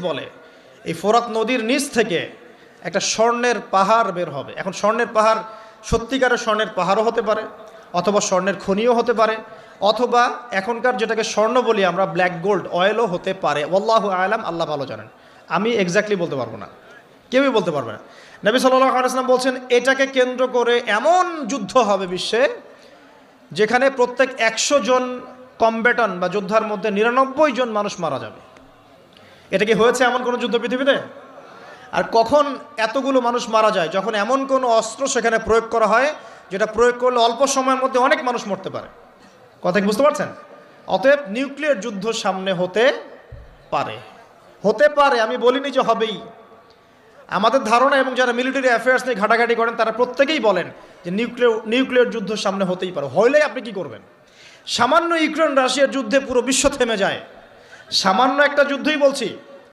বলে এই ফোরাত নদীর নিচ থেকে একটা স্বর্ণের পাহাড় বের হবে। এখন স্বর্ণের পাহাড় সত্যিকারের স্বর্ণের পাহাড়ও হতে পারে, অথবা স্বর্ণের খনিও হতে পারে, অথবা এখনকার যেটাকে স্বর্ণ বলি আমরা ব্ল্যাক গোল্ড অয়েলও হতে পারে। আল্লাহু আলাম, আল্লাহ ভালো জানেন, আমি এক্স্যাক্টলি বলতে পারবো না, কেউই বলতে পারবে না। নবী সাল্লাল্লাহু আলাইহি ওয়াসাল্লাম বলছেন এটাকে কেন্দ্র করে এমন যুদ্ধ হবে বিশ্বে যেখানে প্রত্যেক 100 জন কমব্যাটন বা যোদ্ধার মধ্যে 99 জন মানুষ মারা যাবে। এটা কি হয়েছে এমন কোনো যুদ্ধ পৃথিবীতে? আর কখন এতগুলো মানুষ মারা যায়? যখন এমন কোনো অস্ত্র সেখানে প্রয়োগ করা হয় যেটা প্রয়োগ করলে অল্প সময়ের মধ্যে অনেক মানুষ মরতে পারে। কথা কি বুঝতে পারছেন? অতএব নিউক্লিয়ার যুদ্ধ সামনে হতে পারে, হতে পারে, আমি বলিনি যে হবেই। আমাদের ধারণা, এবং যারা মিলিটারি অ্যাফেয়ার্স নিয়ে ঘাটাঘাটি করেন তারা প্রত্যেকেই বলেন যে নিউক্লিয়ার যুদ্ধ সামনে হতেই পারে। হইলে আপনি কি করবেন? সামান্য ইউক্রেন রাশিয়ার যুদ্ধে পুরো বিশ্ব থেমে যায়, সামান্য একটা যুদ্ধই বলছি।